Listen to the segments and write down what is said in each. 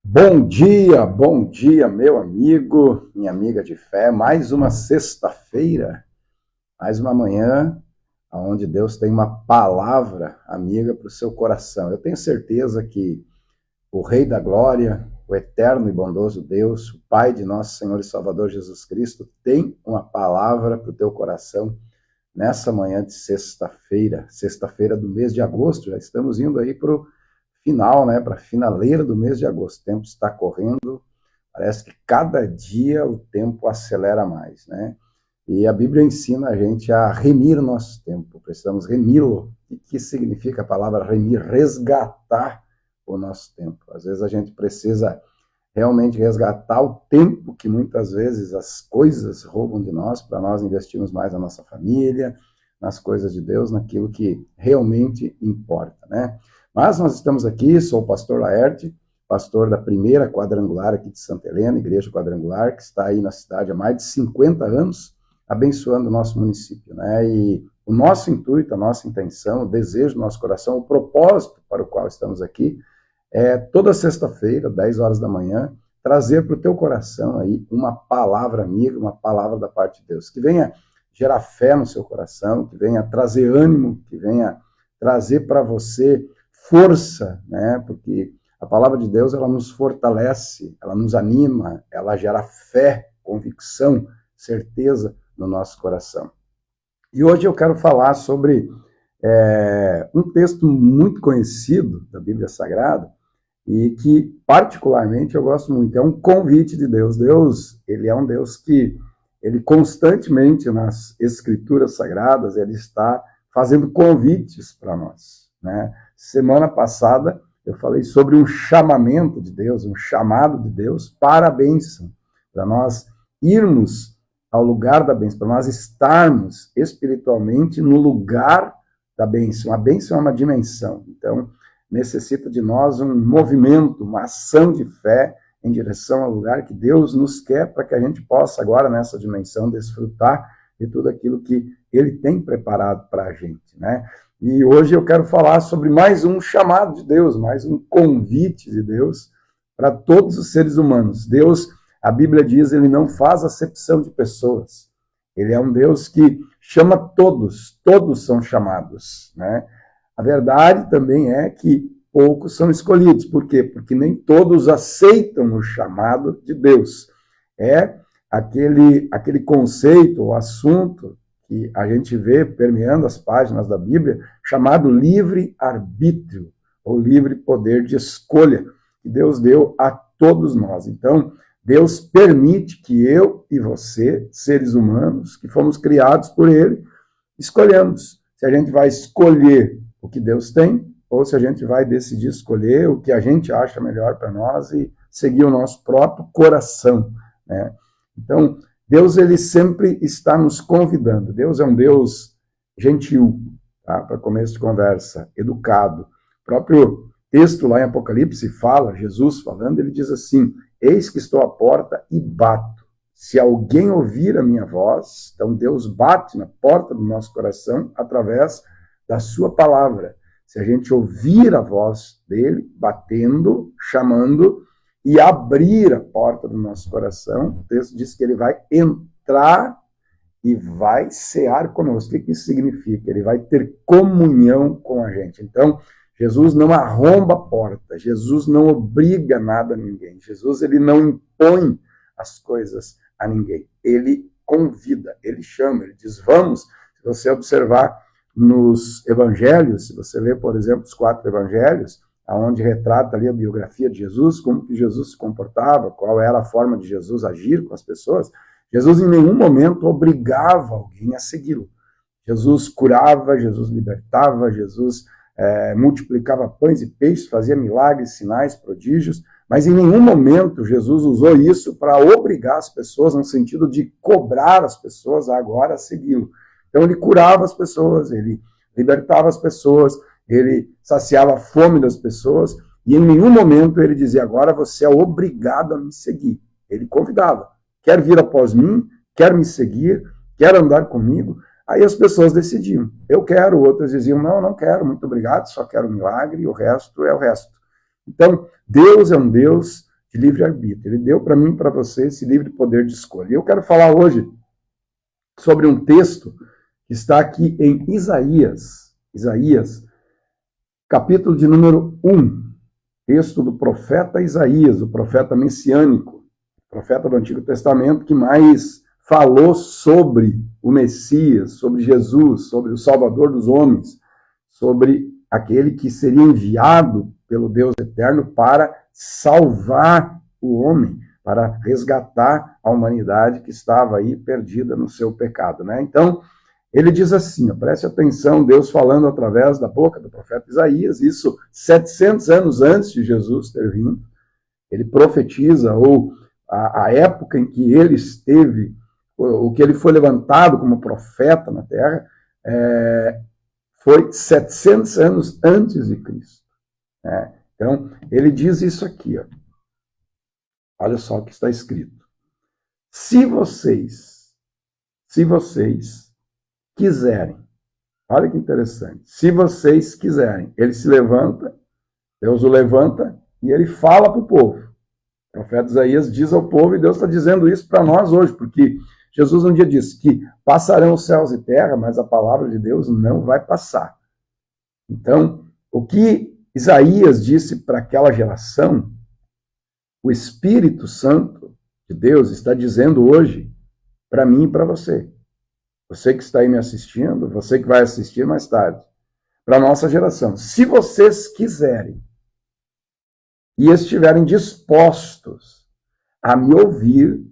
Bom dia, meu amigo, minha amiga de fé. Mais uma sexta-feira, mais uma manhã, onde Deus tem uma palavra amiga para o seu coração. Eu tenho certeza que o Rei da Glória, o eterno e bondoso Deus, o Pai de nosso Senhor e Salvador Jesus Cristo, tem uma palavra para o teu coração nessa manhã de sexta-feira do mês de agosto. Já estamos indo aí para o final, né, para a finaleira do mês de agosto. O tempo está correndo, parece que cada dia o tempo acelera mais, né? E a Bíblia ensina a gente a remir o nosso tempo, precisamos remi-lo. O que significa a palavra remir? Resgatar o nosso tempo. Às vezes a gente precisa realmente resgatar o tempo que muitas vezes as coisas roubam de nós, para nós investirmos mais na nossa família, nas coisas de Deus, naquilo que realmente importa, né? Mas nós estamos aqui, sou o pastor Laerte, pastor da primeira quadrangular aqui de Santa Helena, igreja quadrangular, que está aí na cidade há mais de 50 anos, abençoando o nosso município, né? E o nosso intuito, a nossa intenção, o desejo do nosso coração, o propósito para o qual estamos aqui, é toda sexta-feira, 10 horas da manhã, trazer para o teu coração aí uma palavra amiga, uma palavra da parte de Deus, que venha gerar fé no seu coração, que venha trazer ânimo, que venha trazer para você força, né? Porque a palavra de Deus, ela nos fortalece, ela nos anima, ela gera fé, convicção, certeza no nosso coração. E hoje eu quero falar sobre um texto muito conhecido da Bíblia Sagrada e que, particularmente, eu gosto muito. É um convite de Deus. Deus, ele é um Deus que, ele constantemente, nas Escrituras Sagradas, ele está fazendo convites para nós, né? Semana passada, eu falei sobre um chamamento de Deus, um chamado de Deus para a bênção, para nós irmos ao lugar da bênção, para nós estarmos espiritualmente no lugar da bênção. A bênção é uma dimensão, então necessita de nós um movimento, uma ação de fé em direção ao lugar que Deus nos quer para que a gente possa agora nessa dimensão desfrutar de tudo aquilo que Ele tem preparado para a gente, né? E hoje eu quero falar sobre mais um chamado de Deus, mais um convite de Deus para todos os seres humanos. Deus, a Bíblia diz, ele não faz acepção de pessoas. Ele é um Deus que chama todos, todos são chamados, né? A verdade também é que poucos são escolhidos. Por quê? Porque nem todos aceitam o chamado de Deus. É aquele conceito, o assunto que a gente vê permeando as páginas da Bíblia, chamado livre-arbítrio, ou livre poder de escolha, que Deus deu a todos nós. Então, Deus permite que eu e você, seres humanos, que fomos criados por Ele, escolhamos se a gente vai escolher o que Deus tem, ou se a gente vai decidir escolher o que a gente acha melhor para nós e seguir o nosso próprio coração, né? Então, Deus, ele sempre está nos convidando. Deus é um Deus gentil, tá? Para começo de conversa, educado. O próprio texto lá em Apocalipse fala, Jesus falando, ele diz assim: eis que estou à porta e bato. Se alguém ouvir a minha voz, então Deus bate na porta do nosso coração através da sua palavra. Se a gente ouvir a voz dele, batendo, chamando, e abrir a porta do nosso coração, o texto diz que ele vai entrar e vai cear conosco. O que isso significa? Ele vai ter comunhão com a gente. Então, Jesus não arromba a porta, Jesus não obriga nada a ninguém, Jesus ele não impõe as coisas a ninguém. Ele convida, ele chama, ele diz, vamos. Se você observar nos evangelhos, se você ler, por exemplo, os 4 evangelhos, onde retrata ali a biografia de Jesus, como que Jesus se comportava, qual era a forma de Jesus agir com as pessoas, Jesus em nenhum momento obrigava alguém a segui-lo. Jesus curava, Jesus libertava, Jesus multiplicava pães e peixes, fazia milagres, sinais, prodígios, mas em nenhum momento Jesus usou isso para obrigar as pessoas, no sentido de cobrar as pessoas agora a segui-lo. Então ele curava as pessoas, ele libertava as pessoas, ele saciava a fome das pessoas, e em nenhum momento ele dizia, agora você é obrigado a me seguir. Ele convidava, quer vir após mim, quer me seguir, quer andar comigo. Aí as pessoas decidiam, eu quero, outras diziam, não, não quero, muito obrigado, só quero um milagre, e o resto é o resto. Então, Deus é um Deus de livre-arbítrio. Ele deu para mim e para você esse livre poder de escolha. E eu quero falar hoje sobre um texto que está aqui em Isaías, capítulo de número 1, texto do profeta Isaías, o profeta messiânico, profeta do Antigo Testamento que mais falou sobre o Messias, sobre Jesus, sobre o Salvador dos homens, sobre aquele que seria enviado pelo Deus eterno para salvar o homem, para resgatar a humanidade que estava aí perdida no seu pecado, né? Então, ele diz assim, preste atenção, Deus falando através da boca do profeta Isaías, isso 700 anos antes de Jesus ter vindo, ele profetiza, ou a época em que ele esteve, o que ele foi levantado como profeta na terra, foi 700 anos antes de Cristo. Né? Então, ele diz isso aqui, olha só o que está escrito. Se vocês quiserem, olha que interessante, se vocês quiserem, ele se levanta, Deus o levanta e ele fala para o povo. O profeta Isaías diz ao povo e Deus está dizendo isso para nós hoje, porque Jesus um dia disse que passarão os céus e terra, mas a palavra de Deus não vai passar. Então, o que Isaías disse para aquela geração, o Espírito Santo de Deus está dizendo hoje para mim e para você. Você que está aí me assistindo, você que vai assistir mais tarde, para a nossa geração. Se vocês quiserem e estiverem dispostos a me ouvir,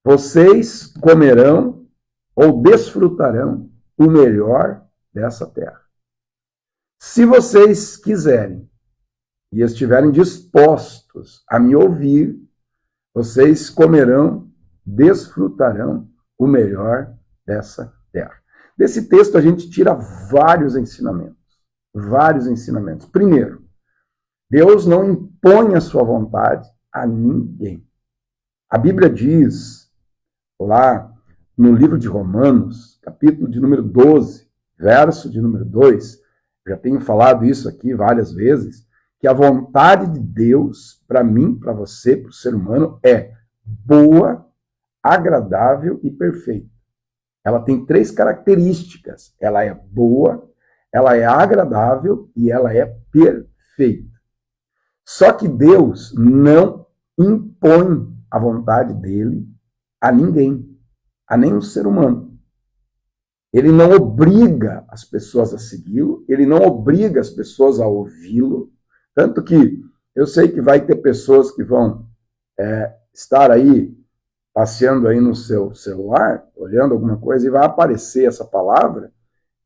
vocês comerão ou desfrutarão o melhor dessa terra. Se vocês quiserem e estiverem dispostos a me ouvir, vocês comerão, desfrutarão o melhor dessa terra. Desse texto a gente tira vários ensinamentos. Primeiro, Deus não impõe a sua vontade a ninguém. A Bíblia diz, lá no livro de Romanos, capítulo de número 12, verso de número 2, já tenho falado isso aqui várias vezes, que a vontade de Deus, para mim, para você, para o ser humano, é boa, agradável e perfeita. Ela tem 3 características. Ela é boa, ela é agradável e ela é perfeita. Só que Deus não impõe a vontade dele a ninguém, a nenhum ser humano. Ele não obriga as pessoas a segui-lo, ele não obriga as pessoas a ouvi-lo, tanto que eu sei que vai ter pessoas que vão estar aí passeando aí no seu celular, olhando alguma coisa, e vai aparecer essa palavra,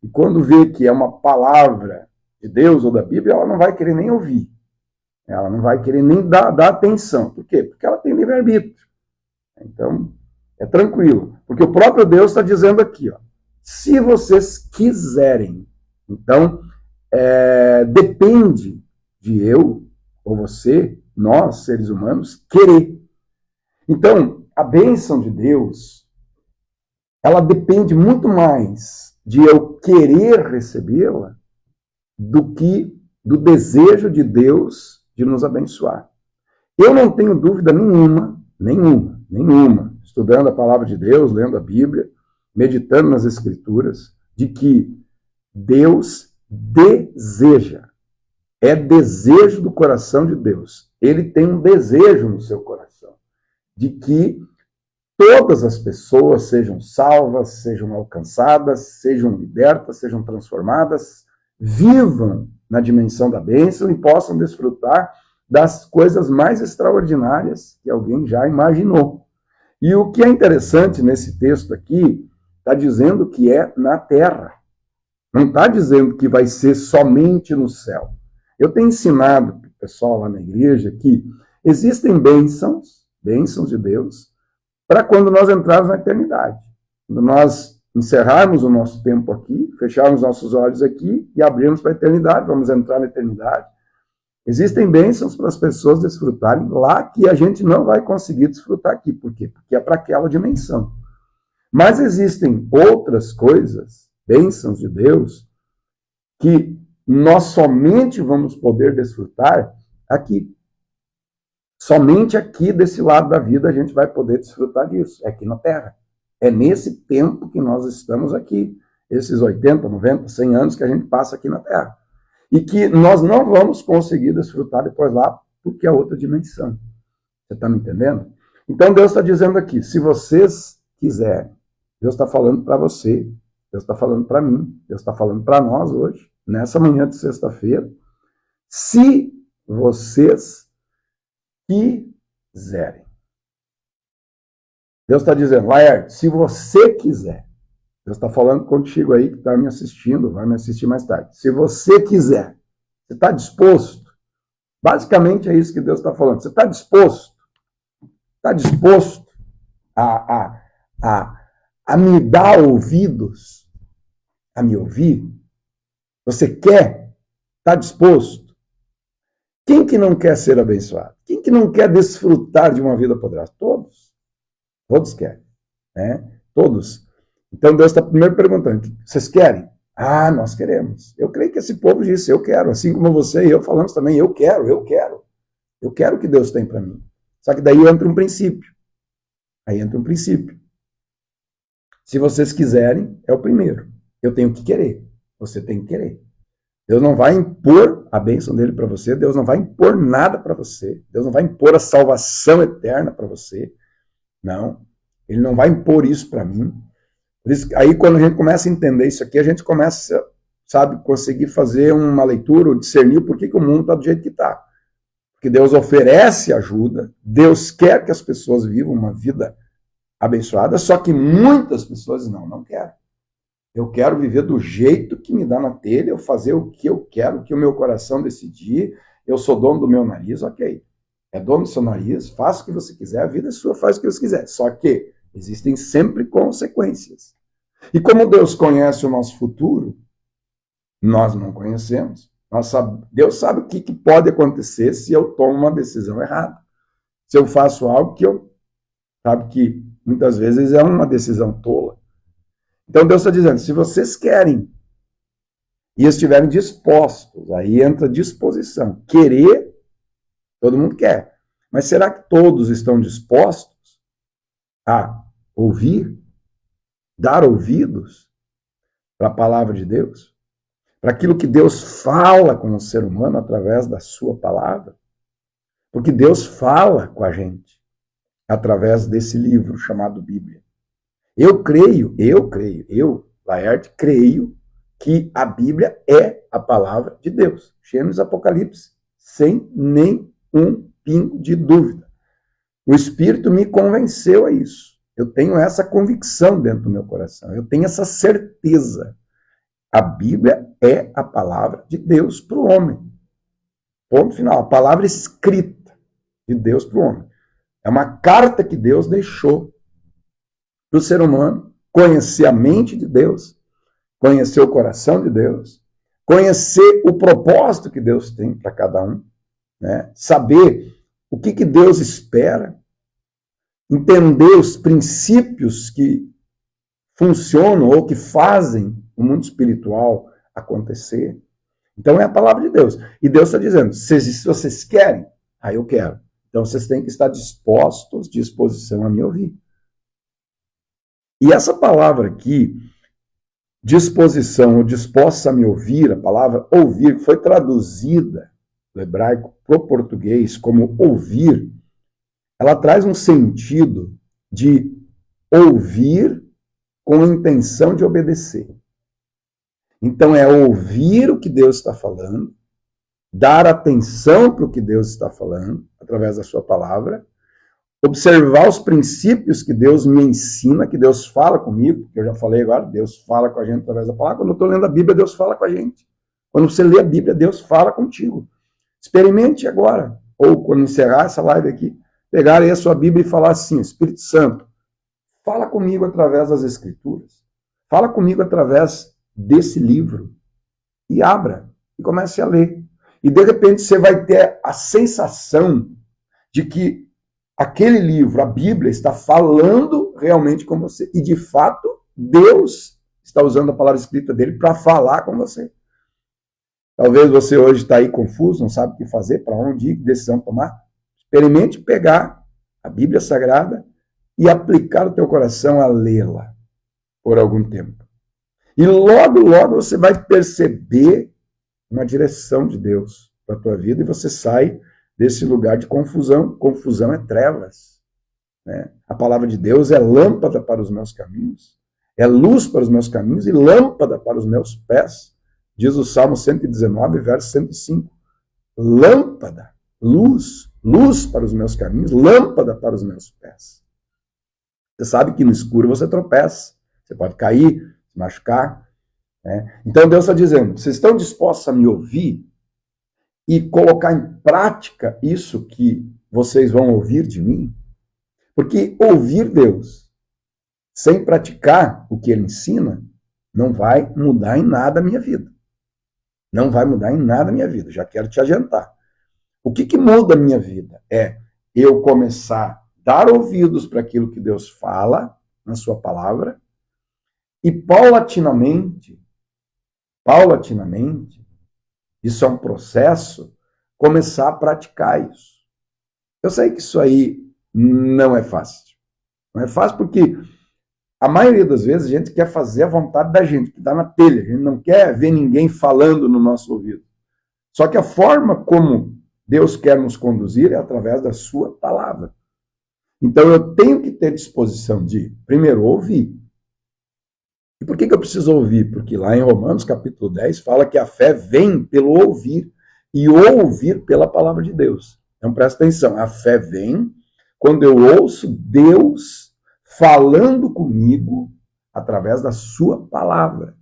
e quando vê que é uma palavra de Deus ou da Bíblia, ela não vai querer nem ouvir. Ela não vai querer nem dar atenção. Por quê? Porque ela tem livre-arbítrio. Então, é tranquilo. Porque o próprio Deus está dizendo aqui, se vocês quiserem. Então, depende de eu, ou você, nós, seres humanos, querer. Então, a bênção de Deus, ela depende muito mais de eu querer recebê-la do que do desejo de Deus de nos abençoar. Eu não tenho dúvida nenhuma, estudando a palavra de Deus, lendo a Bíblia, meditando nas Escrituras, de que Deus deseja. É desejo do coração de Deus. Ele tem um desejo no seu coração de que todas as pessoas sejam salvas, sejam alcançadas, sejam libertas, sejam transformadas, vivam na dimensão da bênção e possam desfrutar das coisas mais extraordinárias que alguém já imaginou. E o que é interessante nesse texto aqui, está dizendo que é na terra. Não está dizendo que vai ser somente no céu. Eu tenho ensinado para o pessoal lá na igreja que existem bênçãos de Deus, para quando nós entrarmos na eternidade. Quando nós encerrarmos o nosso tempo aqui, fecharmos nossos olhos aqui e abrirmos para a eternidade, vamos entrar na eternidade. Existem bênçãos para as pessoas desfrutarem lá que a gente não vai conseguir desfrutar aqui. Por quê? Porque é para aquela dimensão. Mas existem outras coisas, bênçãos de Deus, que nós somente vamos poder desfrutar aqui. Somente aqui desse lado da vida a gente vai poder desfrutar disso, é aqui na Terra. É nesse tempo que nós estamos aqui, esses 80, 90, 100 anos que a gente passa aqui na Terra. E que nós não vamos conseguir desfrutar depois lá, porque é outra dimensão. Você está me entendendo? Então Deus está dizendo aqui, se vocês quiserem, Deus está falando para você, Deus está falando para mim, Deus está falando para nós hoje, nessa manhã de sexta-feira, se vocês quiserem. Deus está dizendo, Laerte, se você quiser, Deus está falando contigo aí que está me assistindo, vai me assistir mais tarde. Se você quiser, você está disposto? Basicamente é isso que Deus está falando. Você está disposto? Está disposto a me dar ouvidos? A me ouvir? Você quer? Está disposto? Quem que não quer ser abençoado? Quem que não quer desfrutar de uma vida poderosa? Todos. Todos querem. Né? Todos. Então Deus está primeiro perguntando, vocês querem? Ah, nós queremos. Eu creio que esse povo disse, eu quero. Assim como você e eu falamos também, eu quero. Eu quero o que Deus tem para mim. Só que daí entra um princípio. Aí entra um princípio. Se vocês quiserem, é o primeiro. Eu tenho que querer. Você tem que querer. Deus não vai impor a bênção dele para você. Deus não vai impor nada para você. Deus não vai impor a salvação eterna para você. Não. Ele não vai impor isso para mim. Por isso, aí quando a gente começa a entender isso aqui, a gente começa, sabe, conseguir fazer uma leitura, ou discernir por que o mundo está do jeito que está. Porque Deus oferece ajuda, Deus quer que as pessoas vivam uma vida abençoada, só que muitas pessoas não quero. Eu quero viver do jeito que me dá na telha, eu fazer o que eu quero, o que o meu coração decidir, eu sou dono do meu nariz, ok. É dono do seu nariz, faça o que você quiser, a vida é sua, faz o que você quiser. Só que existem sempre consequências. E como Deus conhece o nosso futuro, nós não conhecemos. Deus sabe o que pode acontecer se eu tomo uma decisão errada. Se eu faço algo que eu sabe que muitas vezes é uma decisão tola. Então Deus está dizendo, se vocês querem e estiverem dispostos, aí entra disposição. Querer, todo mundo quer. Mas será que todos estão dispostos a ouvir, dar ouvidos para a palavra de Deus? Para aquilo que Deus fala com o ser humano através da sua palavra? Porque Deus fala com a gente através desse livro chamado Bíblia. Eu, Laerte, creio que a Bíblia é a palavra de Deus. Gênesis e Apocalipse, sem nem um pingo de dúvida. O Espírito me convenceu a isso. Eu tenho essa convicção dentro do meu coração. Eu tenho essa certeza. A Bíblia é a palavra de Deus para o homem. Ponto final. A palavra escrita de Deus para o homem. É uma carta que Deus deixou para o ser humano conhecer a mente de Deus, conhecer o coração de Deus, conhecer o propósito que Deus tem para cada um, né? Saber o que Deus espera, entender os princípios que funcionam ou que fazem o mundo espiritual acontecer. Então é a palavra de Deus. E Deus está dizendo, se vocês querem, aí eu quero. Então vocês têm que estar dispostos, disposição a me ouvir. E essa palavra aqui, disposição ou disposta a me ouvir, a palavra ouvir, foi traduzida do hebraico para o português como ouvir, ela traz um sentido de ouvir com a intenção de obedecer. Então é ouvir o que Deus está falando, dar atenção para o que Deus está falando, através da sua palavra, observar os princípios que Deus me ensina, que Deus fala comigo, que eu já falei agora, Deus fala com a gente através da palavra. Quando eu estou lendo a Bíblia, Deus fala com a gente. Quando você lê a Bíblia, Deus fala contigo. Experimente agora, ou quando encerrar essa live aqui, pegar aí a sua Bíblia e falar assim, Espírito Santo, fala comigo através das Escrituras. Fala comigo através desse livro. E abra, e comece a ler. E de repente você vai ter a sensação de que aquele livro, a Bíblia, está falando realmente com você. E, de fato, Deus está usando a palavra escrita dele para falar com você. Talvez você hoje está aí confuso, não sabe o que fazer, para onde ir, que decisão tomar. Experimente pegar a Bíblia Sagrada e aplicar o teu coração a lê-la por algum tempo. E logo, logo você vai perceber uma direção de Deus para a tua vida e você sai desse lugar de confusão. Confusão é trevas. Né? A palavra de Deus é lâmpada para os meus caminhos, é luz para os meus caminhos e lâmpada para os meus pés. Diz o Salmo 119, verso 105. Lâmpada, luz, luz para os meus caminhos, lâmpada para os meus pés. Você sabe que no escuro você tropeça, você pode cair, se machucar. Né? Então Deus está dizendo, vocês estão dispostos a me ouvir e colocar em prática isso que vocês vão ouvir de mim? Porque ouvir Deus sem praticar o que Ele ensina não vai mudar em nada a minha vida. Não vai mudar em nada a minha vida, já quero te adiantar. O que muda a minha vida? É eu começar a dar ouvidos para aquilo que Deus fala na sua palavra e paulatinamente, isso é um processo, começar a praticar isso. Eu sei que isso aí não é fácil. Não é fácil porque a maioria das vezes a gente quer fazer a vontade da gente, que está na telha. A gente não quer ver ninguém falando no nosso ouvido. Só que a forma como Deus quer nos conduzir é através da sua palavra. Então eu tenho que ter disposição de, primeiro, ouvir. E por que eu preciso ouvir? Porque lá em Romanos capítulo 10 fala que a fé vem pelo ouvir e ouvir pela palavra de Deus. Então presta atenção, a fé vem quando eu ouço Deus falando comigo através da sua palavra.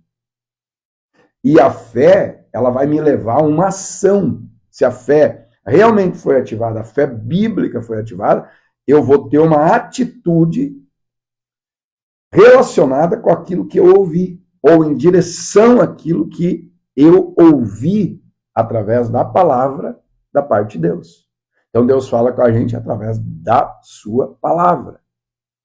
E a fé, ela vai me levar a uma ação. Se a fé realmente foi ativada, a fé bíblica foi ativada, eu vou ter uma atitude relacionada com aquilo que eu ouvi, ou em direção àquilo que eu ouvi através da palavra da parte de Deus. Então Deus fala com a gente através da sua palavra.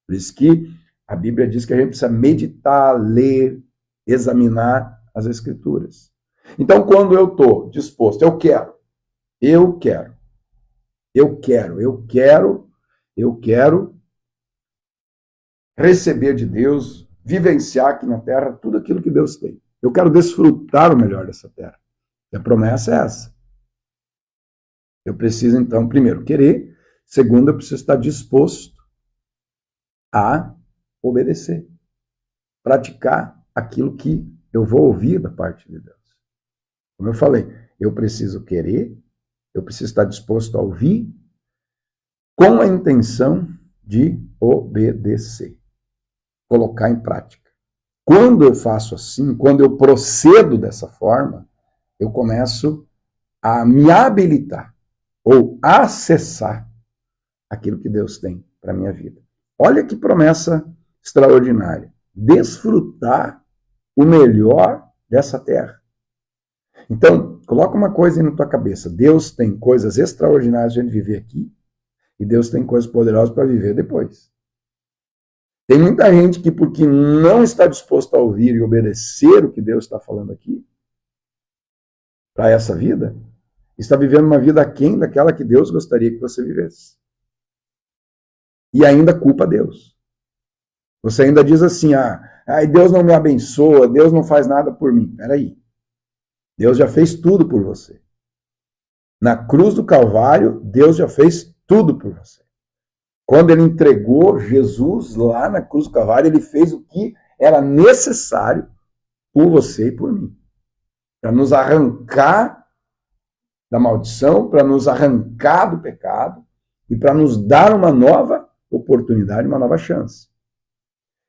Por isso que a Bíblia diz que a gente precisa meditar, ler, examinar as Escrituras. Então quando eu estou disposto, eu quero receber de Deus, vivenciar aqui na terra tudo aquilo que Deus tem. Eu quero desfrutar o melhor dessa terra. E a promessa é essa. Eu preciso, então, primeiro, querer. Segundo, eu preciso estar disposto a obedecer. Praticar aquilo que eu vou ouvir da parte de Deus. Como eu falei, eu preciso querer, eu preciso estar disposto a ouvir com a intenção de obedecer. Colocar em prática. Quando eu faço assim, quando eu procedo dessa forma, eu começo a me habilitar ou acessar aquilo que Deus tem para a minha vida. Olha que promessa extraordinária. Desfrutar o melhor dessa terra. Então, coloca uma coisa aí na tua cabeça. Deus tem coisas extraordinárias para a gente viver aqui e Deus tem coisas poderosas para viver depois. Tem muita gente que, porque não está disposto a ouvir e obedecer o que Deus está falando aqui, para essa vida, está vivendo uma vida aquém daquela que Deus gostaria que você vivesse. E ainda culpa Deus. Você ainda diz assim, Deus não me abençoa, Deus não faz nada por mim. Peraí. Deus já fez tudo por você. Na cruz do Calvário, Deus já fez tudo por você. Quando ele entregou Jesus lá na cruz do Calvário, ele fez o que era necessário por você e por mim. Para nos arrancar da maldição, para nos arrancar do pecado e para nos dar uma nova oportunidade, uma nova chance.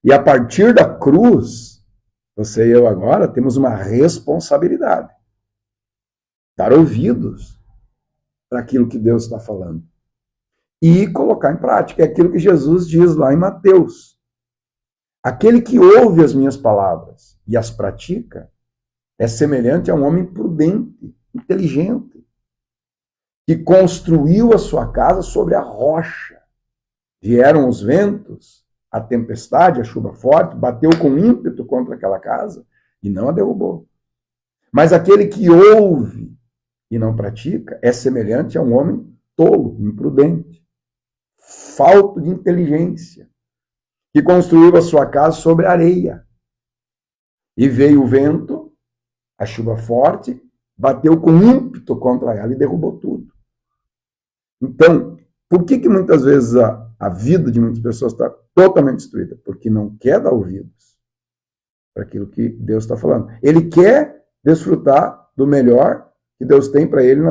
E a partir da cruz, você e eu agora temos uma responsabilidade. Dar ouvidos para aquilo que Deus está falando. E colocar em prática. É aquilo que Jesus diz lá em Mateus. Aquele que ouve as minhas palavras e as pratica é semelhante a um homem prudente, inteligente, que construiu a sua casa sobre a rocha. Vieram os ventos, a tempestade, a chuva forte, bateu com ímpeto contra aquela casa e não a derrubou. Mas aquele que ouve e não pratica é semelhante a um homem tolo, imprudente, falto de inteligência, que construiu a sua casa sobre areia. E veio o vento, a chuva forte, bateu com ímpeto contra ela e derrubou tudo. Então, por que muitas vezes a vida de muitas pessoas está totalmente destruída? Porque não quer dar ouvidos para aquilo que Deus está falando. Ele quer desfrutar do melhor que Deus tem para ele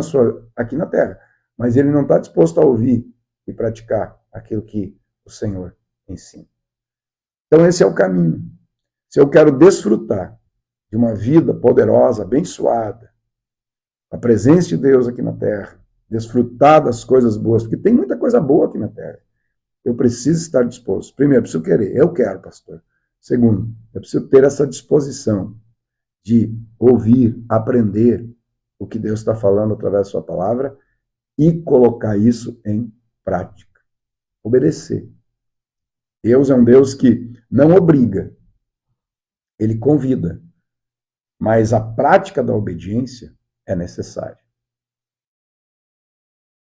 aqui na terra, mas ele não está disposto a ouvir e praticar aquilo que o Senhor ensina. Então esse é o caminho. Se eu quero desfrutar de uma vida poderosa, abençoada, a presença de Deus aqui na terra, desfrutar das coisas boas, porque tem muita coisa boa aqui na terra, eu preciso estar disposto. Primeiro, eu preciso querer. Eu quero, pastor. Segundo, eu preciso ter essa disposição de ouvir, aprender o que Deus está falando através da sua palavra e colocar isso em prática. Obedecer. Deus é um Deus que não obriga, ele convida, mas a prática da obediência é necessária.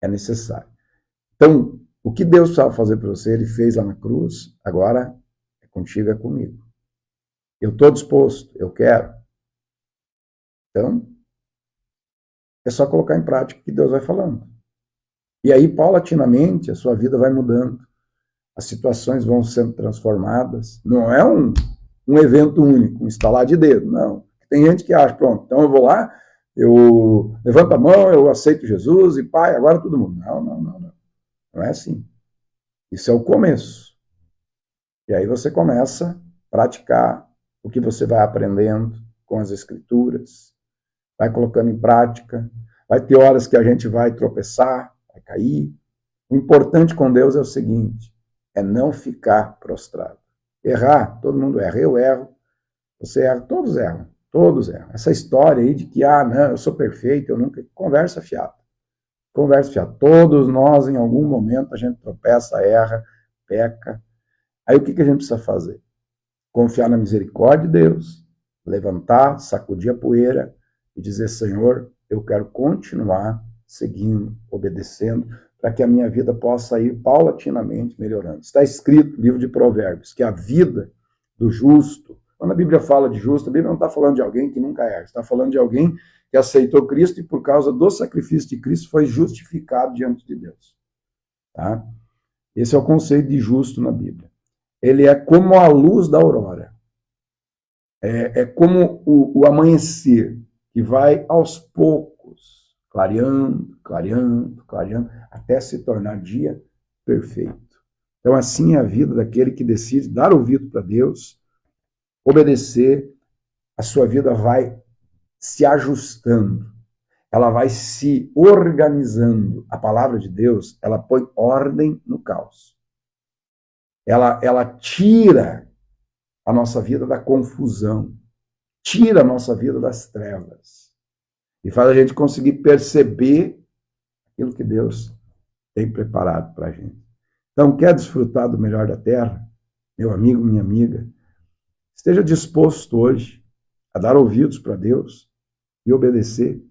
É necessário. Então, o que Deus precisava fazer para você, ele fez lá na cruz, agora é contigo, é comigo. Eu estou disposto, eu quero. Então, é só colocar em prática o que Deus vai falando. E aí, paulatinamente, a sua vida vai mudando. As situações vão sendo transformadas. Não é um evento único, um estalar de dedo, não. Tem gente que acha, pronto, então eu vou lá, eu levanto a mão, eu aceito Jesus e pai, agora todo mundo. Não. Não é assim. Isso é o começo. E aí você começa a praticar o que você vai aprendendo com as escrituras, vai colocando em prática, vai ter horas que a gente vai tropeçar, vai cair. O importante com Deus é o seguinte, é não ficar prostrado. Errar, todo mundo erra. Eu erro, você erra, todos erram. Todos erram. Essa história aí de que, não, eu sou perfeito, eu nunca... Conversa fiada. Conversa fiada. Todos nós, em algum momento, a gente tropeça, erra, peca. Aí o que a gente precisa fazer? Confiar na misericórdia de Deus, levantar, sacudir a poeira e dizer, Senhor, eu quero continuar seguindo, obedecendo, para que a minha vida possa ir paulatinamente melhorando. Está escrito no livro de Provérbios que a vida do justo, quando a Bíblia fala de justo, a Bíblia não está falando de alguém que nunca erra, está falando de alguém que aceitou Cristo e por causa do sacrifício de Cristo foi justificado diante de Deus. Tá? Esse é o conceito de justo na Bíblia. Ele é como a luz da aurora. É como o amanhecer, que vai aos poucos, clareando, até se tornar dia perfeito. Então, assim é a vida daquele que decide dar ouvido para Deus, obedecer, a sua vida vai se ajustando, ela vai se organizando. A palavra de Deus, ela põe ordem no caos. Ela tira a nossa vida da confusão, tira a nossa vida das trevas e faz a gente conseguir perceber aquilo que Deus tem preparado para a gente. Então, quer desfrutar do melhor da terra? Meu amigo, minha amiga, esteja disposto hoje a dar ouvidos para Deus e obedecer.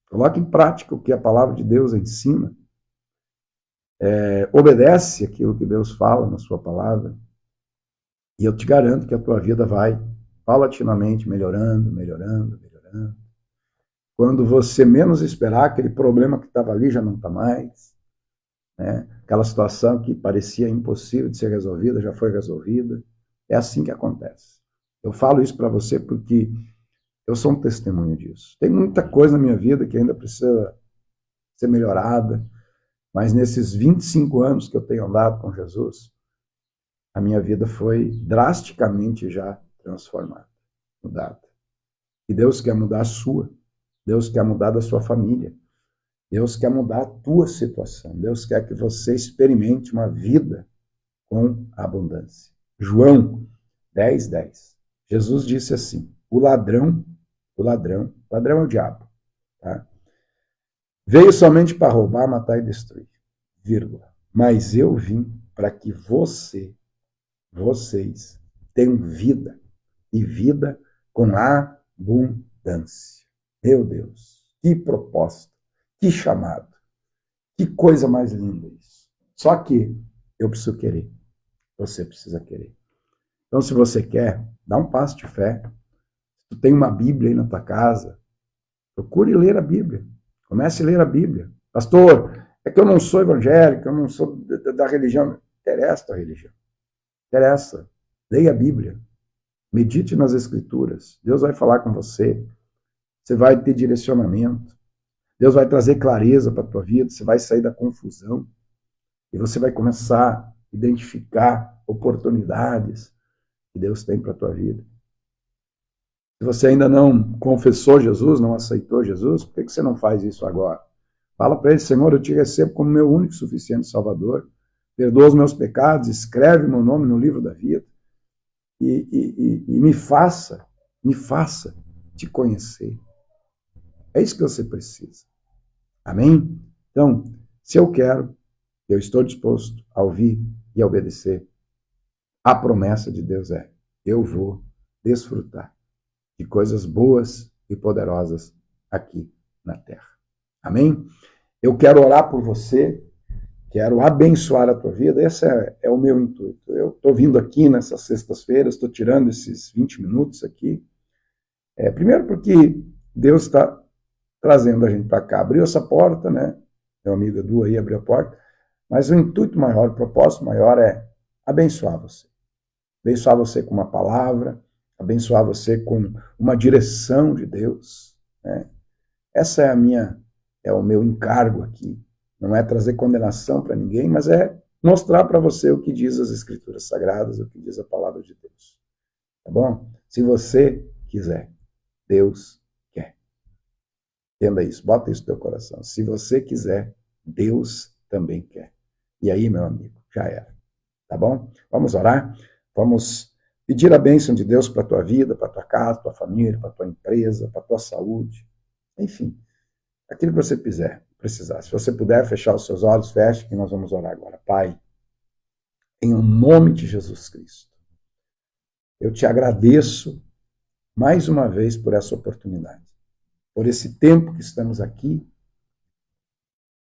Coloque em prática o que a palavra de Deus ensina. Obedece aquilo que Deus fala na sua palavra. E eu te garanto que a tua vida vai paulatinamente melhorando. Quando você menos esperar, aquele problema que estava ali já não está mais. Né? Aquela situação que parecia impossível de ser resolvida, já foi resolvida. É assim que acontece. Eu falo isso para você porque eu sou um testemunho disso. Tem muita coisa na minha vida que ainda precisa ser melhorada, mas nesses 25 anos que eu tenho andado com Jesus, a minha vida foi drasticamente já transformada, mudada. E Deus quer mudar a sua. Deus quer mudar da sua família. Deus quer mudar a tua situação. Deus quer que você experimente uma vida com abundância. João 10:10. Jesus disse assim, o ladrão é o diabo, tá? Veio somente para roubar, matar e destruir, vírgula. Mas eu vim para que vocês tenham vida, e vida com abundância. Meu Deus, que proposta, que chamado, Que coisa mais linda isso. Só que eu preciso querer. Você precisa querer. Então, se você quer, dá um passo de fé. Se tu tem uma Bíblia aí na tua casa, procure ler a Bíblia. Comece a ler a Bíblia. Pastor, é que eu não sou evangélico, eu não sou da religião. Não interessa a religião. Interessa. Leia a Bíblia. Medite nas Escrituras. Deus vai falar com você. Você vai ter direcionamento. Deus vai trazer clareza para a tua vida. Você vai sair da confusão. E você vai começar a identificar oportunidades que Deus tem para a tua vida. Se você ainda não confessou Jesus, não aceitou Jesus, por que você não faz isso agora? Fala para ele, Senhor, eu te recebo como meu único e suficiente Salvador. Perdoa os meus pecados, escreve meu nome no livro da vida e me faça te conhecer. É isso que você precisa. Amém? Então, se eu quero, eu estou disposto a ouvir e a obedecer. A promessa de Deus é, eu vou desfrutar de coisas boas e poderosas aqui na terra. Amém? Eu quero orar por você, quero abençoar a tua vida, esse é o meu intuito. Eu estou vindo aqui nessas sextas-feiras, estou tirando esses 20 minutos aqui. Primeiro porque Deus está trazendo a gente para cá. Abriu essa porta, né? Meu amigo Edu aí abriu a porta, mas o intuito maior, o propósito maior é abençoar você. Abençoar você com uma palavra, abençoar você com uma direção de Deus, né? Essa é o meu encargo aqui. Não é trazer condenação para ninguém, mas é mostrar para você o que diz as Escrituras Sagradas, o que diz a palavra de Deus. Tá bom? Se você quiser, Deus quer. Entenda isso, bota isso no teu coração. Se você quiser, Deus também quer. E aí, meu amigo, já era. Tá bom? Vamos orar? Vamos pedir a bênção de Deus para a tua vida, para a tua casa, para a tua família, para a tua empresa, para a tua saúde. Enfim, aquilo que você precisar. Se você puder fechar os seus olhos, feche, que nós vamos orar agora. Pai, em nome de Jesus Cristo, eu te agradeço mais uma vez por essa oportunidade, por esse tempo que estamos aqui,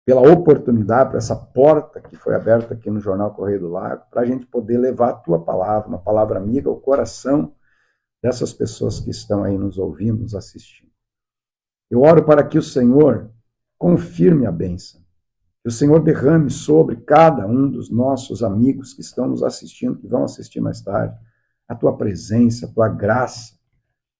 pela oportunidade, por essa porta que foi aberta aqui no Jornal Correio do Lago, para a gente poder levar a tua palavra, uma palavra amiga, ao coração dessas pessoas que estão aí nos ouvindo, nos assistindo. Eu oro para que o Senhor confirme a bênção, que o Senhor derrame sobre cada um dos nossos amigos que estão nos assistindo, que vão assistir mais tarde, a tua presença, a tua graça,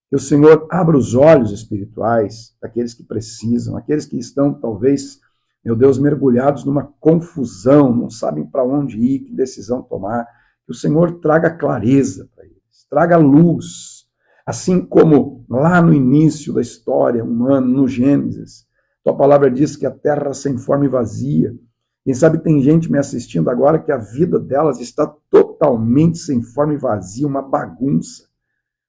que o Senhor abra os olhos espirituais daqueles que precisam, aqueles que estão, talvez, meu Deus, mergulhados numa confusão, não sabem para onde ir, que decisão tomar, que o Senhor traga clareza para eles, traga luz, assim como lá no início da história humana, no Gênesis, tua palavra diz que a terra sem forma e vazia. Quem sabe tem gente me assistindo agora que a vida delas está totalmente sem forma e vazia, uma bagunça.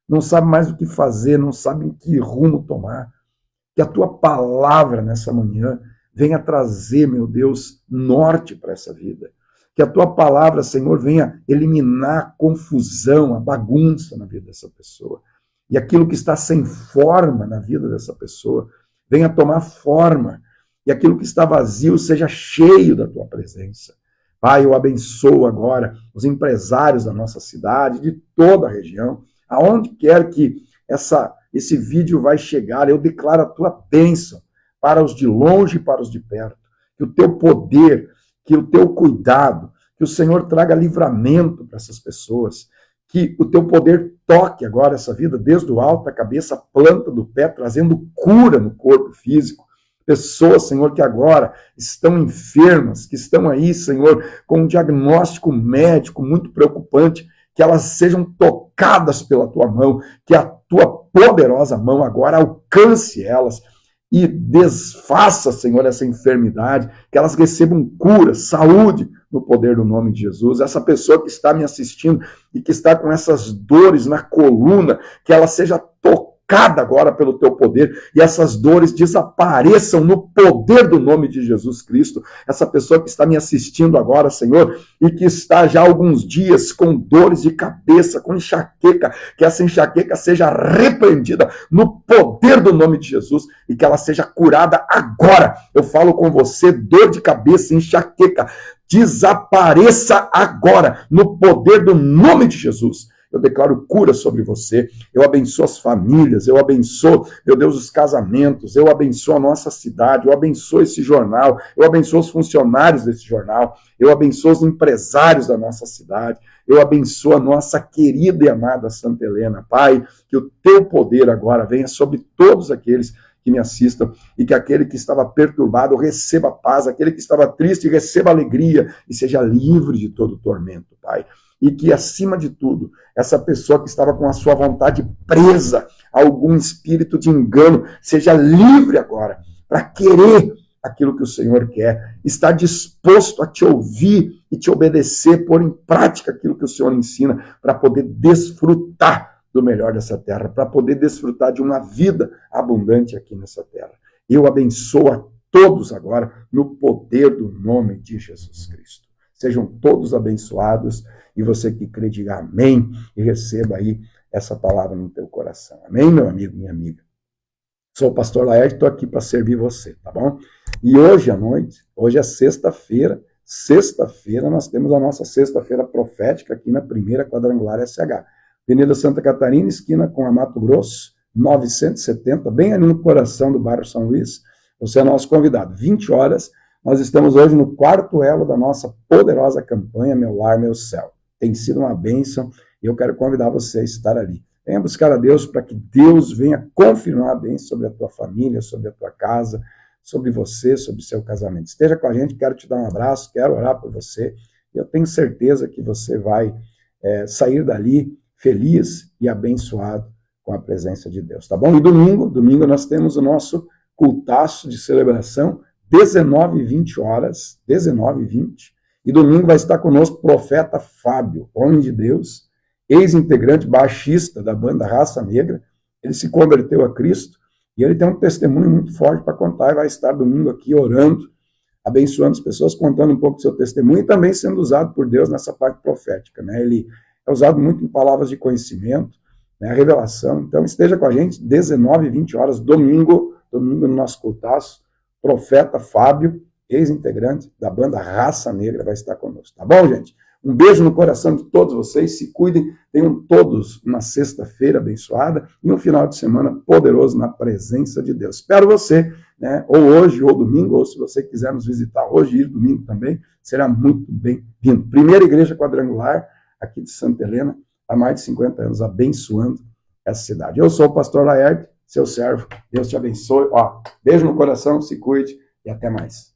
Não sabe mais o que fazer, não sabe em que rumo tomar. Que a tua palavra nessa manhã venha trazer, meu Deus, norte para essa vida. Que a tua palavra, Senhor, venha eliminar a confusão, a bagunça na vida dessa pessoa. E aquilo que está sem forma na vida dessa pessoa, venha tomar forma. E aquilo que está vazio seja cheio da tua presença. Pai, eu abençoo agora os empresários da nossa cidade, de toda a região, aonde quer que esse vídeo vai chegar, eu declaro a tua bênção para os de longe e para os de perto. Que o teu poder, que o teu cuidado, que o Senhor traga livramento para essas pessoas. Que o teu poder toque agora essa vida, desde o alto da cabeça, a planta do pé, trazendo cura no corpo físico. Pessoas, Senhor, que agora estão enfermas, que estão aí, Senhor, com um diagnóstico médico muito preocupante, que elas sejam tocadas pela tua mão, que a tua poderosa mão agora alcance elas e desfaça, Senhor, essa enfermidade, que elas recebam cura, saúde, no poder do nome de Jesus. Essa pessoa que está me assistindo e que está com essas dores na coluna, que ela seja tocada tocada agora pelo teu poder e essas dores desapareçam no poder do nome de Jesus Cristo. Essa pessoa que está me assistindo agora, Senhor, e que está já há alguns dias com dores de cabeça, com enxaqueca, que essa enxaqueca seja repreendida no poder do nome de Jesus e que ela seja curada agora. Eu falo com você, dor de cabeça, enxaqueca, desapareça agora no poder do nome de Jesus. Eu declaro cura sobre você, eu abençoo as famílias, eu abençoo, meu Deus, os casamentos, eu abençoo a nossa cidade, eu abençoo esse jornal, eu abençoo os funcionários desse jornal, eu abençoo os empresários da nossa cidade, eu abençoo a nossa querida e amada Santa Helena. Pai, que o teu poder agora venha sobre todos aqueles que me assistam, e que aquele que estava perturbado receba paz, aquele que estava triste receba alegria, e seja livre de todo tormento, Pai. E que, acima de tudo, essa pessoa que estava com a sua vontade presa a algum espírito de engano, seja livre agora, para querer aquilo que o Senhor quer, está disposto a te ouvir e te obedecer, pôr em prática aquilo que o Senhor ensina, para poder desfrutar do melhor dessa terra, para poder desfrutar de uma vida abundante aqui nessa terra. Eu abençoo a todos agora no poder do nome de Jesus Cristo. Sejam todos abençoados, e você que crê, diga amém e receba aí essa palavra no teu coração. Amém, meu amigo, minha amiga? Sou o pastor Laerte, estou aqui para servir você, tá bom? E hoje à noite, hoje é sexta-feira, nós temos a nossa sexta-feira profética aqui na primeira quadrangular SH. Avenida Santa Catarina, esquina com a Mato Grosso, 970, bem ali no coração do bairro São Luís. Você é nosso convidado, 20 horas. Nós estamos hoje no quarto elo da nossa poderosa campanha Meu Lar, Meu Céu. Tem sido uma bênção e eu quero convidar você a estar ali. Venha buscar a Deus para que Deus venha confirmar a bênção sobre a tua família, sobre a tua casa, sobre você, sobre o seu casamento. Esteja com a gente, quero te dar um abraço, quero orar por você. Eu tenho certeza que você vai sair dali feliz e abençoado com a presença de Deus, tá bom? E domingo nós temos o nosso cultaço de celebração, 19 e 20 horas, 19 e 20, e domingo vai estar conosco o profeta Fábio, homem de Deus, ex-integrante baixista da banda Raça Negra. Ele se converteu a Cristo e ele tem um testemunho muito forte para contar e vai estar domingo aqui orando, abençoando as pessoas, contando um pouco do seu testemunho e também sendo usado por Deus nessa parte profética, né? Ele é usado muito em palavras de conhecimento, né? A revelação. Então esteja com a gente, 19 e 20 horas, domingo no nosso cultaço, profeta Fábio, ex-integrante da banda Raça Negra, vai estar conosco, tá bom, gente? Um beijo no coração de todos vocês, se cuidem, tenham todos uma sexta-feira abençoada e um final de semana poderoso na presença de Deus. Espero você, né, ou hoje, ou domingo, ou se você quiser nos visitar hoje e domingo também, será muito bem-vindo. Primeira Igreja Quadrangular, aqui de Santa Helena, há mais de 50 anos, abençoando essa cidade. Eu sou o pastor Laerte, seu servo, Deus te abençoe. Beijo no coração, se cuide e até mais.